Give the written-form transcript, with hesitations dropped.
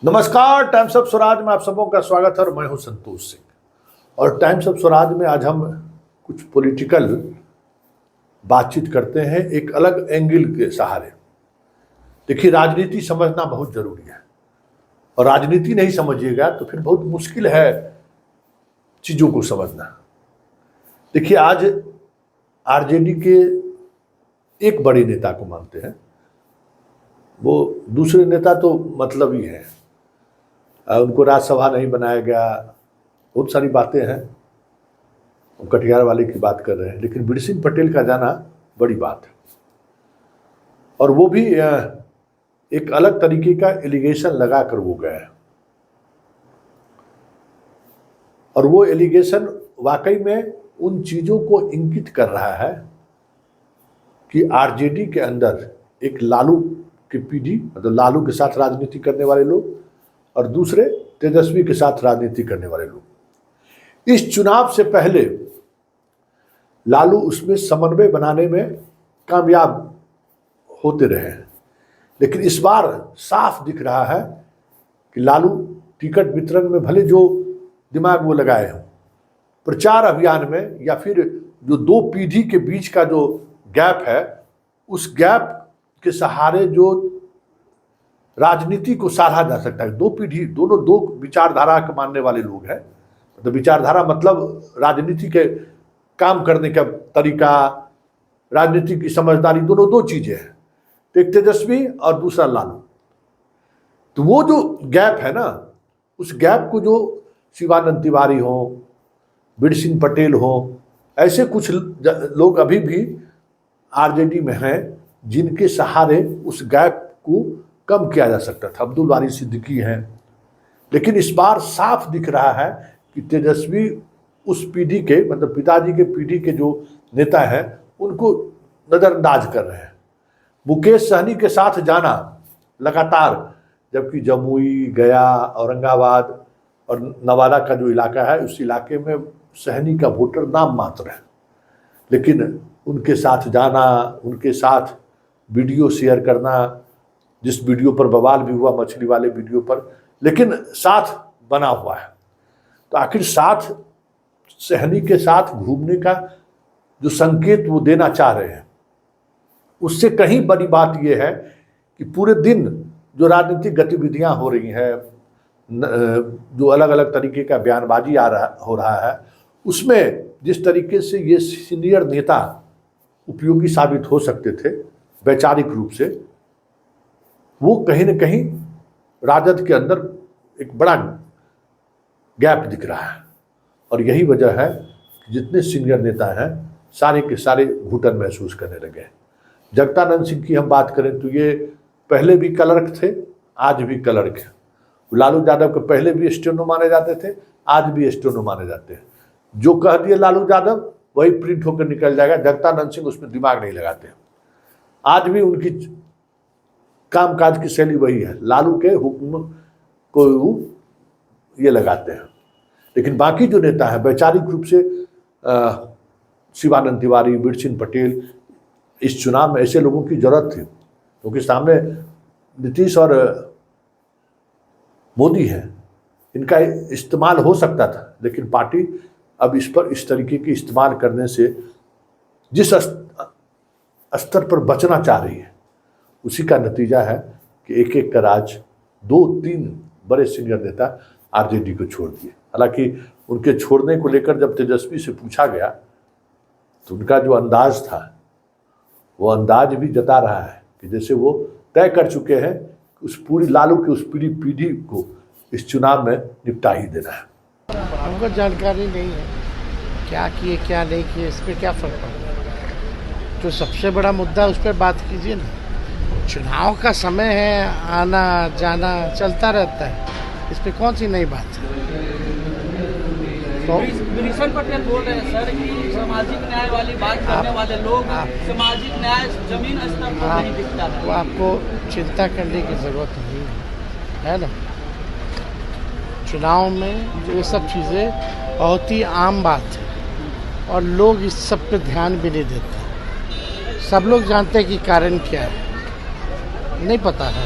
नमस्कार, times of Swaraj में आप सबों का स्वागत है और मैं हूं संतोष सिंह। और टाइम्स ऑफ स्वराज में आज हम कुछ पॉलिटिकल बातचीत करते हैं एक अलग एंगल के सहारे। देखिए, राजनीति समझना बहुत जरूरी है और राजनीति नहीं समझिएगा तो फिर बहुत मुश्किल है चीज़ों को समझना। देखिए, आज आरजेडी के एक बड़े नेता को मानते हैं, वो दूसरे नेता तो मतलब ही है, उनको राज्यसभा नहीं बनाया गया, बहुत सारी बातें हैं, कटिहार वाले की बात कर रहे हैं, लेकिन बिरसिंह पटेल का जाना बड़ी बात है। और वो भी एक अलग तरीके का एलिगेशन लगा कर वो गया है और वो एलिगेशन वाकई में उन चीज़ों को इंगित कर रहा है कि आरजेडी के अंदर एक लालू की पीढ़ी, मतलब लालू के साथ राजनीति करने वाले लोग और दूसरे तेजस्वी के साथ राजनीति करने वाले लोग। इस चुनाव से पहले लालू उसमें समन्वय बनाने में कामयाब होते रहे हैं, लेकिन इस बार साफ दिख रहा है कि लालू टिकट वितरण में भले जो दिमाग वो लगाए हों, प्रचार अभियान में या फिर जो दो पीढ़ी के बीच का जो गैप है, उस गैप के सहारे जो राजनीति को साधा जा सकता है। दो पीढ़ी, दोनों दो विचारधारा के मानने वाले लोग हैं, मतलब विचारधारा मतलब राजनीति के काम करने का तरीका, राजनीति की समझदारी, दोनों दो चीजें हैं, तो एक तेजस्वी और दूसरा लालू। तो वो जो गैप है ना, उस गैप को जो शिवानंद तिवारी हो, बिरसिंह पटेल हो, ऐसे कुछ लोग अभी भी आरजेडी में हैं जिनके सहारे उस गैप को कम किया जा सकता था। अब्दुल बारी सिद्दीकी हैं, लेकिन इस बार साफ दिख रहा है कि तेजस्वी उस पीढ़ी के, मतलब पिताजी के पीढ़ी के जो नेता हैं उनको नज़रअंदाज कर रहे हैं। मुकेश सहनी के साथ जाना लगातार, जबकि जमुई, गया, औरंगाबाद और नवादा का जो इलाका है, उस इलाके में सहनी का वोटर नाम मात्र है, लेकिन उनके साथ जाना, उनके साथ वीडियो शेयर करना, जिस वीडियो पर बवाल भी हुआ, मछली वाले वीडियो पर, लेकिन साथ बना हुआ है। तो आखिर साथ सहनी के साथ घूमने का जो संकेत वो देना चाह रहे हैं, उससे कहीं बड़ी बात यह है कि पूरे दिन जो राजनीतिक गतिविधियां हो रही हैं, जो अलग अलग तरीके का बयानबाजी हो रहा है, उसमें जिस तरीके से ये सीनियर नेता उपयोगी साबित हो सकते थे वैचारिक रूप से, वो कहीं न कहीं राजद के अंदर एक बड़ा गैप दिख रहा है। और यही वजह है कि जितने सीनियर नेता हैं सारे के सारे घुटन महसूस करने लगे हैं। जगदानंद सिंह की हम बात करें तो ये पहले भी क्लर्क थे, आज भी क्लर्क हैं। लालू यादव के पहले भी स्टेनो माने जाते थे, आज भी स्टेनो माने जाते हैं। जो कह दिए लालू यादव वही प्रिंट होकर निकल जाएगा। जगदानंद सिंह उसमें दिमाग नहीं लगाते, आज भी उनकी कामकाज की शैली वही है, लालू के हुक्म को ये लगाते हैं। लेकिन बाकी जो नेता है वैचारिक रूप से शिवानंद तिवारी, बिरसिंह पटेल, इस चुनाव में ऐसे लोगों की जरूरत थी, क्योंकि सामने नीतीश और मोदी हैं, इनका इस्तेमाल हो सकता था, लेकिन पार्टी अब इस पर इस तरीके के इस्तेमाल करने से जिस स्तर पर बचना चाह रही है, उसी का नतीजा है कि एक एक का राज 2-3 बड़े सीनियर नेता आरजेडी को छोड़ दिए। हालांकि उनके छोड़ने को लेकर जब तेजस्वी से पूछा गया तो उनका जो अंदाज था, वो अंदाज भी जता रहा है कि जैसे वो तय कर चुके हैं कि उस पूरी लालू की उस पीढ़ी को इस चुनाव में निपटा ही देना है। हमको जानकारी नहीं है क्या किए क्या नहीं किए, इस पर क्या फर्क पड़ता है। जो सबसे बड़ा मुद्दा उस पर बात कीजिए ना। चुनाव का समय है, आना जाना चलता रहता है, इस पे कौन सी नई बात है। बिरसिंह पटेल बोल रहे हैं सर कि सामाजिक न्याय वाली बात करने वाले लोग, सामाजिक न्याय जमीन स्तर पर नहीं दिखता है। वो आपको चिंता करने की जरूरत नहीं है ना। चुनाव में ये सब चीज़ें बहुत ही आम बात है और लोग इस सब पे ध्यान भी नहीं देते। सब लोग जानते हैं कि कारण क्या है, नहीं पता है।